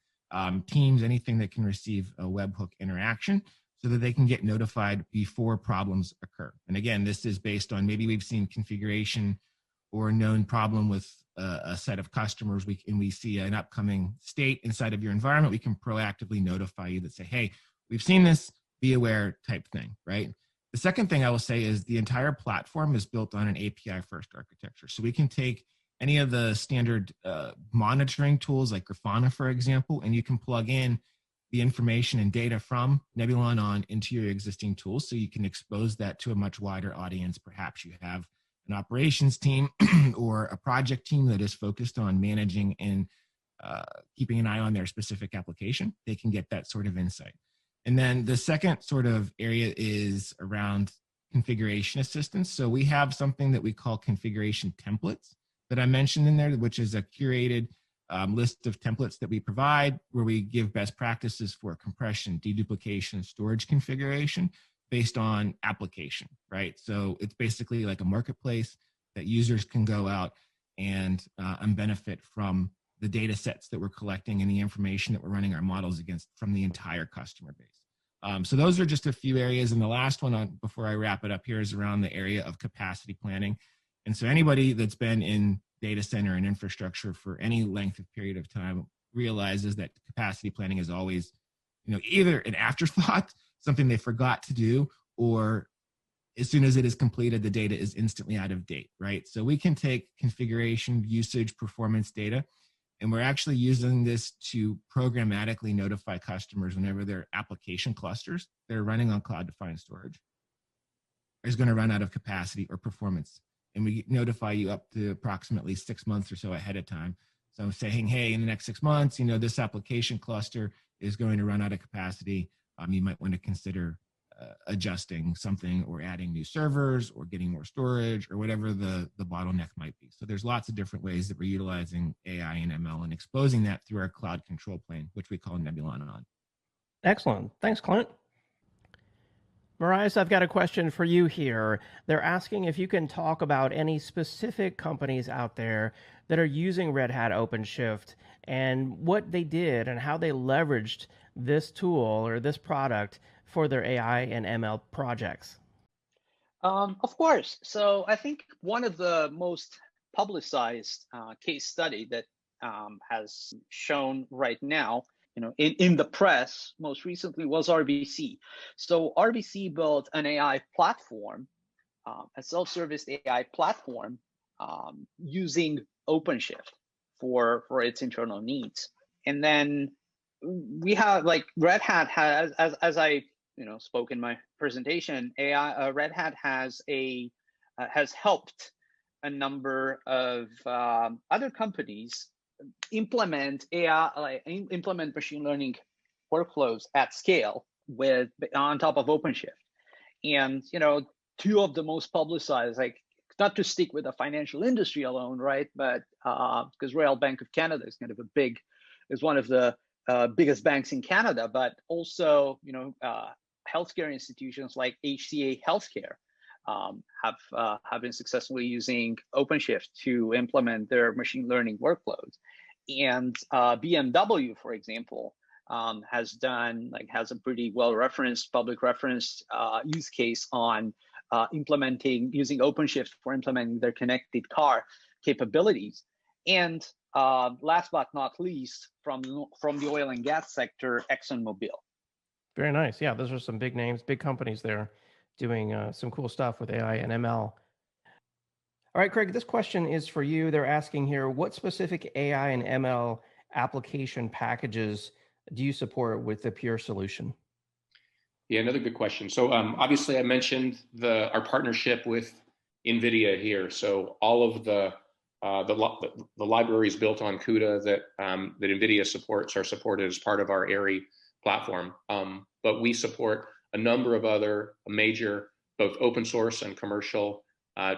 Teams, anything that can receive a webhook interaction, so that they can get notified before problems occur. And again, this is based on maybe we've seen configuration or a known problem with a set of customers, we see an upcoming state inside of your environment, we can proactively notify you that say, hey, we've seen this, be aware type thing, right? The second thing I will say is the entire platform is built on an API first architecture. So we can take any of the standard monitoring tools like Grafana, for example, and you can plug in the information and data from Nebulon On into your existing tools, so you can expose that to a much wider audience. Perhaps you have an operations team or a project team that is focused on managing and keeping an eye on their specific application. They can get that sort of insight. And then the second sort of area is around configuration assistance. So we have something that we call configuration templates that I mentioned in there, which is a curated list of templates that we provide, where we give best practices for compression, deduplication, storage configuration based on application, right? So it's basically like a marketplace that users can go out and benefit from the data sets that we're collecting and the information that we're running our models against from the entire customer base. So those are just a few areas. And the last one before I wrap it up here is around the area of capacity planning. And so anybody that's been in data center and infrastructure for any length of period of time realizes that capacity planning is always, either an afterthought, something they forgot to do, or as soon as it is completed, the data is instantly out of date, right? So we can take configuration, usage, performance data, and we're actually using this to programmatically notify customers whenever their application clusters that are running on cloud-defined storage is going to run out of capacity or performance. And we notify you up to approximately 6 months or so ahead of time. So I'm saying, hey, in the next 6 months, this application cluster is going to run out of capacity. You might want to consider adjusting something or adding new servers or getting more storage or whatever the bottleneck might be. So there's lots of different ways that we're utilizing AI and ML and exposing that through our cloud control plane, which we call Nebulon On. Excellent. Thanks, Clint. Marias, I've got a question for you here. They're asking if you can talk about any specific companies out there that are using Red Hat OpenShift and what they did and how they leveraged this tool or this product for their AI and ML projects. Of course. So I think one of the most publicized case study that has shown right now, in the press most recently was RBC. So RBC built an AI platform, a self-service AI platform using OpenShift for its internal needs. And then we have like Red Hat has, as I spoke in my presentation, Red Hat has helped a number of other companies implement AI, implement machine learning workflows at scale on top of OpenShift. And two of the most publicized, like, not to stick with the financial industry alone, right? But because Royal Bank of Canada is kind of is one of the biggest banks in Canada, but also healthcare institutions like HCA Healthcare have been successfully using OpenShift to implement their machine learning workloads. And BMW, for example, has a pretty well referenced, public referenced use case on using OpenShift for implementing their connected car capabilities. And last but not least, from the oil and gas sector, ExxonMobil. Very nice. Yeah, those are some big names, big companies there doing some cool stuff with AI and ML. All right, Craig, this question is for you. They're asking here, what specific AI and ML application packages do you support with the Pure solution? Yeah, another good question. So obviously I mentioned our partnership with NVIDIA here. So all of the libraries built on CUDA that NVIDIA supports are supported as part of our AIRI platform. But we support a number of other major, both open source and commercial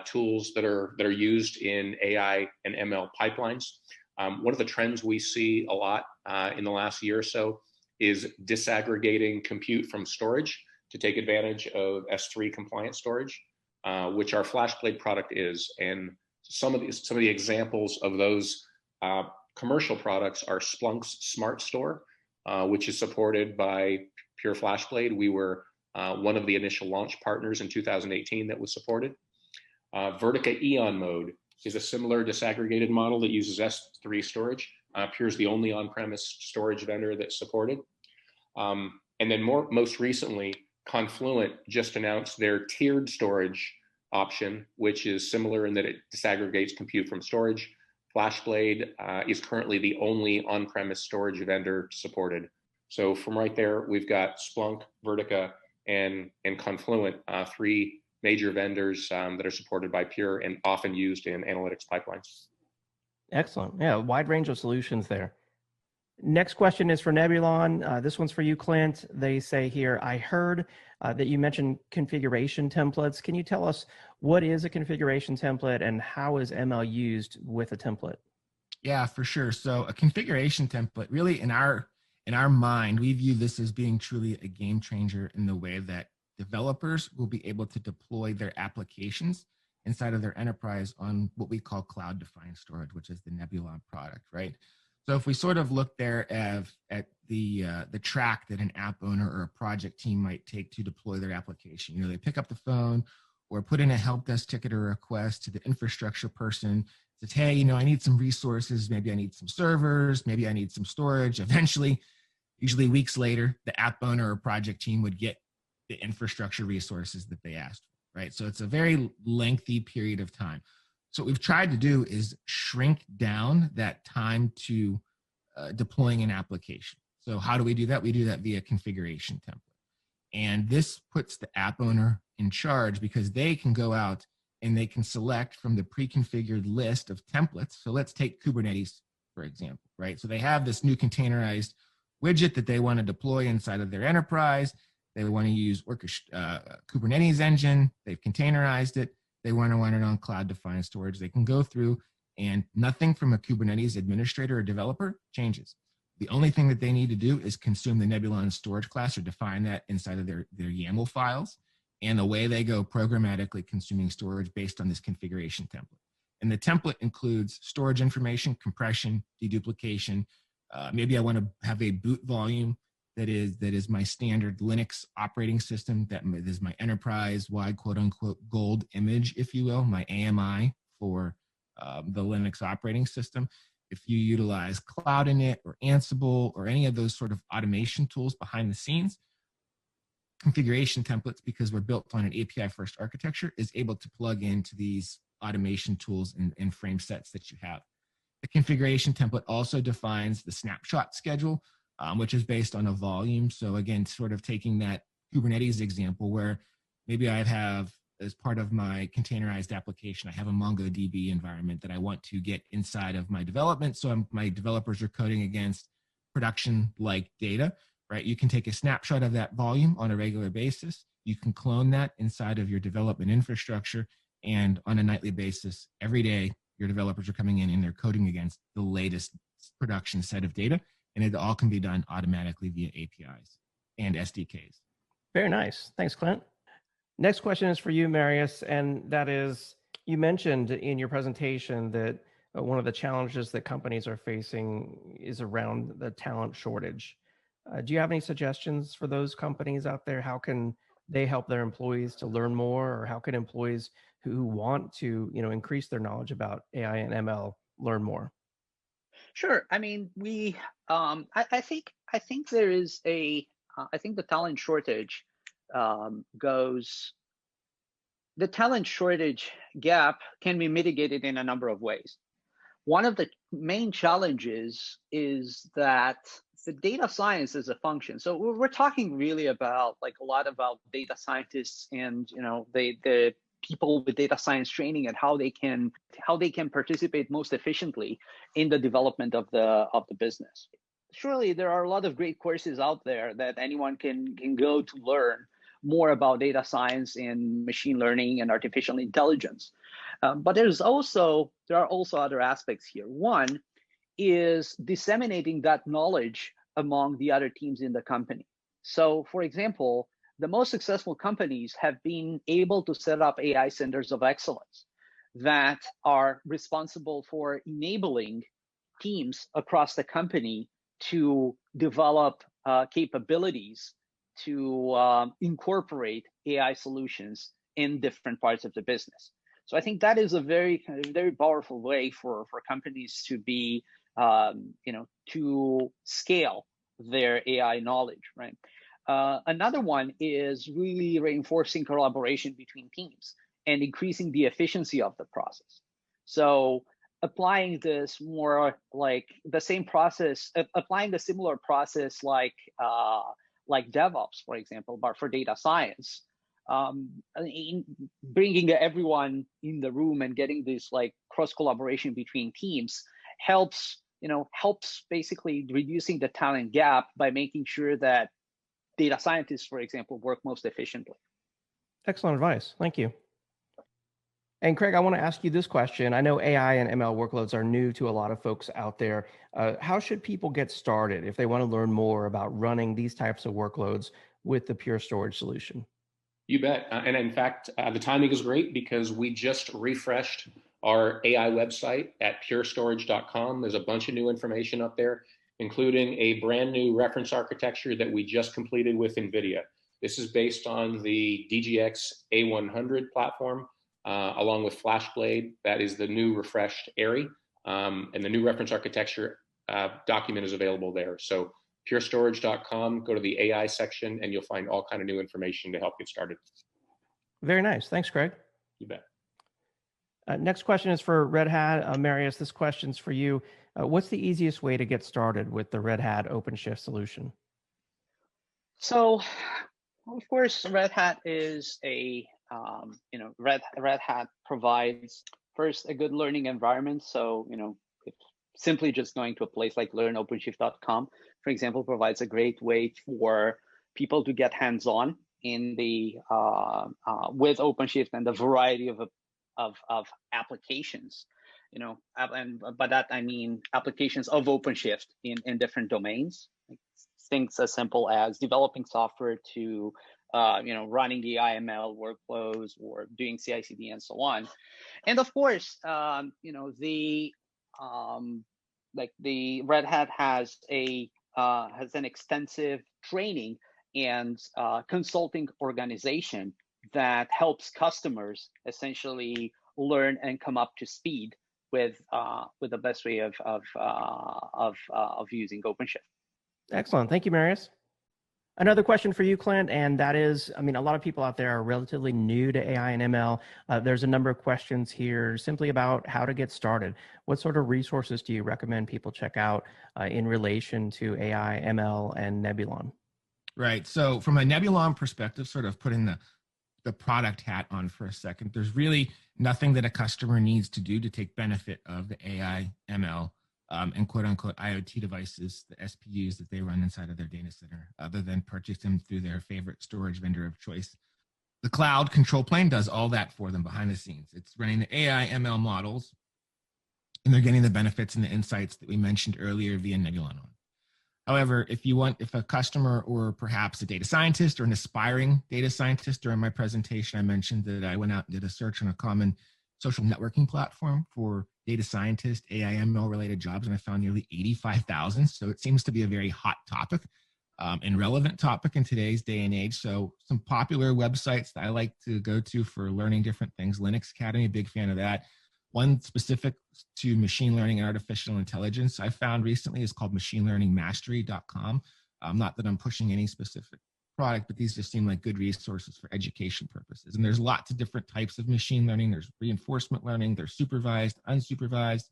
tools that are used in AI and ML pipelines. One of the trends we see a lot in the last year or so is disaggregating compute from storage to take advantage of S3 compliant storage, which our FlashBlade product is. And some of the examples of those commercial products are Splunk's Smart Store, which is supported by Pure FlashBlade. We were one of the initial launch partners in 2018 that was supported. Vertica Eon Mode is a similar disaggregated model that uses S3 storage. Pure is the only on-premise storage vendor that's supported. And then most recently, Confluent just announced their tiered storage option, which is similar in that it disaggregates compute from storage. FlashBlade is currently the only on-premise storage vendor supported. So from right there, we've got Splunk, Vertica, and Confluent, three major vendors that are supported by Pure and often used in analytics pipelines. Excellent. Yeah, a wide range of solutions there. Next question is for Nebulon. This one's for you, Clint. They say here, I heard that you mentioned configuration templates. Can you tell us what is a configuration template and how is ML used with a template? Yeah, for sure. So a configuration template, really in our mind, we view this as being truly a game changer in the way that developers will be able to deploy their applications inside of their enterprise on what we call cloud-defined storage, which is the Nebulon product, right? So if we sort of look there at the track that an app owner or a project team might take to deploy their application, they pick up the phone or put in a help desk ticket or request to the infrastructure person, says, hey, I need some resources, maybe I need some servers, maybe I need some storage. Eventually, usually weeks later, the app owner or project team would get the infrastructure resources that they asked for, right? So it's a very lengthy period of time. So what we've tried to do is shrink down that time to deploying an application. So how do we do that? We do that via configuration template. And this puts the app owner in charge because they can go out and they can select from the pre-configured list of templates. So let's take Kubernetes, for example, right? So they have this new containerized widget that they want to deploy inside of their enterprise. They want to use Kubernetes engine. They've containerized it. They want to run it on cloud-defined storage. They can go through and nothing from a Kubernetes administrator or developer changes. The only thing that they need to do is consume the Nebulon storage class or define that inside of their YAML files. and the way they go programmatically consuming storage based on this configuration template. And the template includes storage information, compression, deduplication. Maybe I want to have a boot volume that is my standard Linux operating system, that is my enterprise-wide quote-unquote gold image, if you will, my AMI for the Linux operating system. If you utilize Cloud Init or Ansible or any of those sort of automation tools behind the scenes, configuration templates, because we're built on an API-first architecture, is able to plug into these automation tools and frame sets that you have. The configuration template also defines the snapshot schedule, which is based on a volume. So again, sort of taking that Kubernetes example where maybe I have, as part of my containerized application, I have a MongoDB environment that I want to get inside of my development. So my developers are coding against production-like data, right? You can take a snapshot of that volume on a regular basis. You can clone that inside of your development infrastructure. And on a nightly basis, every day, your developers are coming in and they're coding against the latest production set of data. And it all can be done automatically via APIs and SDKs. Very nice. Thanks, Clint. Next question is for you, Marius, and that is, you mentioned in your presentation that one of the challenges that companies are facing is around the talent shortage. Do you have any suggestions for those companies out there? How can they help their employees to learn more, or how can employees who want to, increase their knowledge about AI and ML learn more? Sure. I mean, I think there is I think the talent shortage the talent shortage gap can be mitigated in a number of ways. One of the main challenges is that the data science is a function. So we're talking really about a lot about data scientists and the people with data science training and how they can participate most efficiently in the development of the business. Surely there are a lot of great courses out there that anyone can go to learn more about data science and machine learning and artificial intelligence. But there are also other aspects here. One is disseminating that knowledge among the other teams in the company. So, for example, the most successful companies have been able to set up AI centers of excellence that are responsible for enabling teams across the company to develop capabilities to incorporate AI solutions in different parts of the business. So I think that is a very powerful way for companies to be, to scale their AI knowledge, right? Another one is really reinforcing collaboration between teams and increasing the efficiency of the process. So applying this more like the same process, applying a similar process like DevOps, for example, but for data science, bringing everyone in the room and getting this cross collaboration between teams helps basically reducing the talent gap by making sure that data scientists, for example, work most efficiently. Excellent advice. Thank you. And Craig, I want to ask you this question. I know AI and ML workloads are new to a lot of folks out there. How should people get started if they want to learn more about running these types of workloads with the Pure Storage solution? You bet. And in fact, the timing is great because we just refreshed our AI website at purestorage.com. There's a bunch of new information up there, including a brand new reference architecture that we just completed with NVIDIA. This is based on the DGX A100 platform, along with FlashBlade. That is the new refreshed ARI. And the new reference architecture document is available there. So purestorage.com, go to the AI section, and you'll find all kind of new information to help get started. Very nice. Thanks, Craig. You bet. Next question is for Red Hat. Marius, this question's for you. What's the easiest way to get started with the Red Hat OpenShift solution? So, of course, Red Hat is Red Hat provides first a good learning environment. So, simply just going to a place like learnopenshift.com, for example, provides a great way for people to get hands-on in the with OpenShift and the variety of applications. And by that I mean applications of OpenShift in different domains. Things as simple as developing software to running the IML workflows or doing CI/CD and so on. And of course, the Red Hat has an extensive training and consulting organization that helps customers essentially learn and come up to speed with the best way of using OpenShift. Excellent. Thank you, Marius. Another question for you, Clint, and that is, I mean, a lot of people out there are relatively new to AI and ML. There's a number of questions here simply about how to get started. What sort of resources do you recommend people check out in relation to AI, ML, and Nebulon? Right. So from a Nebulon perspective, sort of putting the product hat on for a second, there's really nothing that a customer needs to do to take benefit of the AI, ML, and quote unquote IoT devices, the SPUs that they run inside of their data center, other than purchase them through their favorite storage vendor of choice. The cloud control plane does all that for them behind the scenes. It's running the AI, ML models, and they're getting the benefits and the insights that we mentioned earlier via Nebulon. However, if a customer or perhaps a data scientist or an aspiring data scientist, during my presentation, I mentioned that I went out and did a search on a common social networking platform for data scientist, AI, ML related jobs, and I found nearly 85,000. So it seems to be a very hot topic and relevant topic in today's day and age. So some popular websites that I like to go to for learning different things, Linux Academy, big fan of that. One specific to machine learning and artificial intelligence I found recently is called machinelearningmastery.com. Not that I'm pushing any specific product, but these just seem like good resources for education purposes. And there's lots of different types of machine learning. There's reinforcement learning, there's supervised, unsupervised.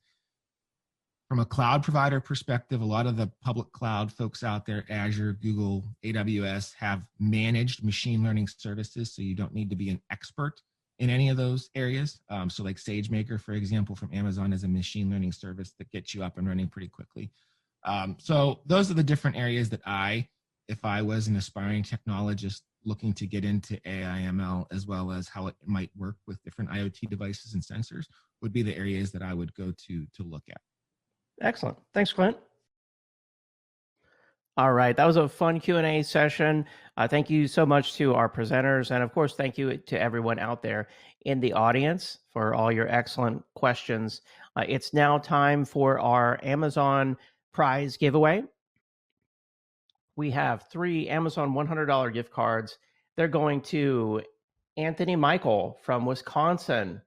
From a cloud provider perspective, a lot of the public cloud folks out there, Azure, Google, AWS, have managed machine learning services. So you don't need to be an expert in any of those areas. So like SageMaker, for example, from Amazon is a machine learning service that gets you up and running pretty quickly. So those are the different areas that if I was an aspiring technologist looking to get into AI, ML, as well as how it might work with different IoT devices and sensors, would be the areas that I would go to look at. Excellent. Thanks, Clint. All right, that was a fun Q&A session. Thank you so much to our presenters, and of course, thank you to everyone out there in the audience for all your excellent questions. It's now time for our Amazon prize giveaway. We have 3 Amazon $100 gift cards. They're going to Anthony Michael from Wisconsin,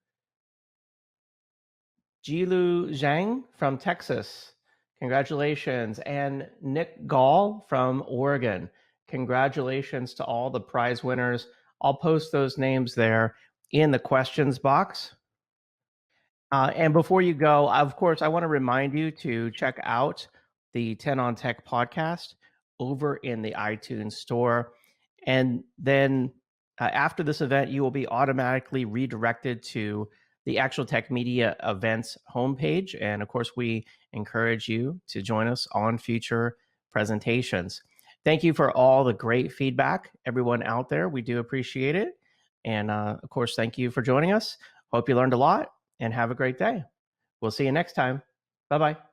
Jilu Zhang from Texas. Congratulations. And Nick Gall from Oregon. Congratulations to all the prize winners. I'll post those names there in the questions box. And before you go, of course, I want to remind you to check out the 10 on Tech podcast over in the iTunes store. And then after this event, you will be automatically redirected to the Actual Tech Media events homepage. And of course, we encourage you to join us on future presentations. Thank you for all the great feedback, everyone out there. We do appreciate it. And of course, thank you for joining us. Hope you learned a lot and have a great day. We'll see you next time. Bye-bye.